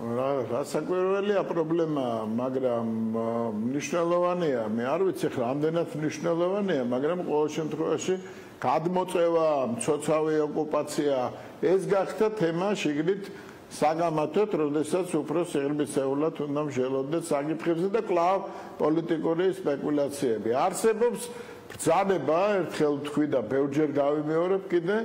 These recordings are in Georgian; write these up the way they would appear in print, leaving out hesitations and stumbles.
Რასაკვირველია პრობლემა, მაგრამ მნიშვნელოვანია. მე არ ვიცი ხა რამდენად მნიშვნელოვანია, მაგრამ ყოველ შემთხვევაში გადმოწევა, მცოცავი ოკუპაცია ეს გახდა თემა შიგნით საგამართლოდ, როდესაც უფრო სიღრმისეულად უნდა მსჯელობდეთ საკითხებზე და კვლავ პოლიტიკური სპეკულაციები. არსებობს ბრძანება, ერთხელ თქვი და ბევრჯერ გავიმეორებ კიდე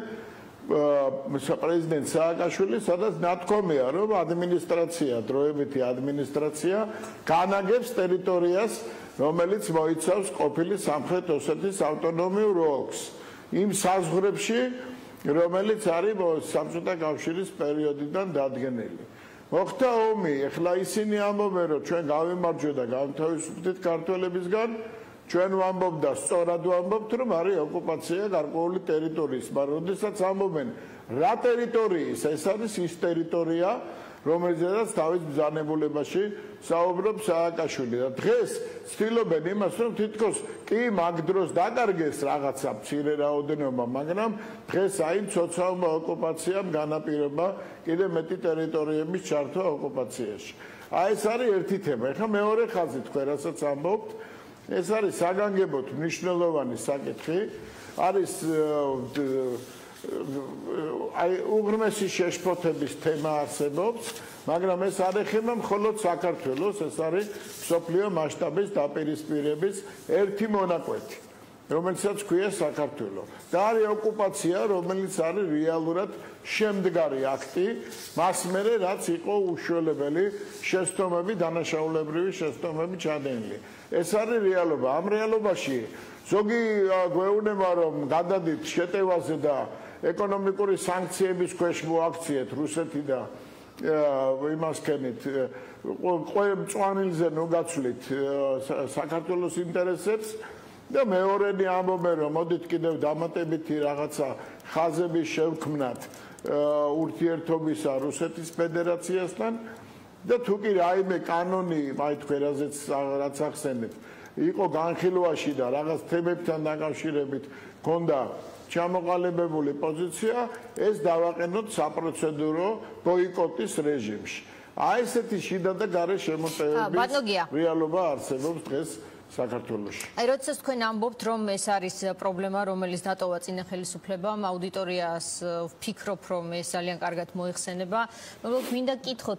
პრეზიდენტ სააკაშვილი, სადაც ნათქვამია, რომ ადმინისტრაცია, დროებითი ადმინისტრაცია განაგებს ტერიტორიას, რომელიც მოიცავს ყოფილი სამხრეთ ოსეთის ავტონომიურ ოლქს, იმ საზღვრებში, რომელიც არის საბჭოთა კავშირის პერიოდიდან დადგენილი. მოხდა ომი, ეხლა ისინი ამბობენ, რომ ჩვენ გავიმარჯვეთ და გავთავისუფლდით ქართველებისგან, ჩვენ ვამბობთ და სწორად ვამბობთ, რომ არის ოკუპაცია გარკვეული ტერიტორიის, მაგრამ როდესაც ამბობენ რა ტერიტორიის, ეს არის ის ტერიტორია, რომელზედაც თავის ბრძანებულებაში საუბრობს სააკაშვილი და დღეს ცდილობენ იმას, რომ თითქოს კი მაგ დროს დაკარგეს რაღაცა მცირე რაოდენობა, მაგრამ დღეს აი მცოცავმა ოკუპაციამ განაპირობა კიდევ მეტი ტერიტორიების ჩართვა ოკუპაციაში. აი ეს არის ერთი თემა. ეხლა მეორე ხაზი თქვენ რასაც ამბობთ, ეს არის საგანგებოდ მნიშვნელოვანი საკითხი, არის აი უღრმესი შეშფოთების თემა არსებობს, მაგრამ ეს არ ეხება მხოლოდ საქართველოს, ეს არის მსოფლიო მასშტაბის დაპირისპირების ერთი მონაკვეთი, რომელსაც ქვია საქართველო. და არის ოკუპაცია, რომელიც არის რეალურად შემდგარი აქტი, მას მერე რაც იყო უშუალებელი შეცდომები, დანაშაულებრივი შეცდომები ჩადენილი. ეს არის რეალობა. ამ რეალობაში ზოგი გვეუბნება, რომ გადადით შეტევაზე და ეკონომიკური სანქციების ქვეშ მოაქციეთ რუსეთი და იმას ქენით, მწვანილზე ნუგაცვლით საქართველოს ინტერესებს და მეორენი ამბობენ, რომ მოდით კიდევ დამატებითი რაღაცა ხაზები შევქმნათ ურთიერთობისა რუსეთის ფედერაციასთან და თუ კი რაიმე კანონი, აი თქვენ რაც ახსენეთ, იყო განხილვაში და რაღაც თემებთან დაკავშირებით ქონდა ჩამოყალიბებული პოზიცია, ეს დავაყენოთ საპროცედურო ბოიკოტის რეჟიმში. აი ესეთი შიდა და გარე შემოტევების რეალობა არსებობს დღეს საქართველოში. აი როდესაც თქვენ ამბობთ, რომ ეს არის პრობლემა, რომელიც დატოვა წინა ხელისუფლებამ, აუდიტორიას ვფიქრობ, რომ ეს ძალიან კარგად მოიხსენება. უბრალოდ მინდა გკითხოთ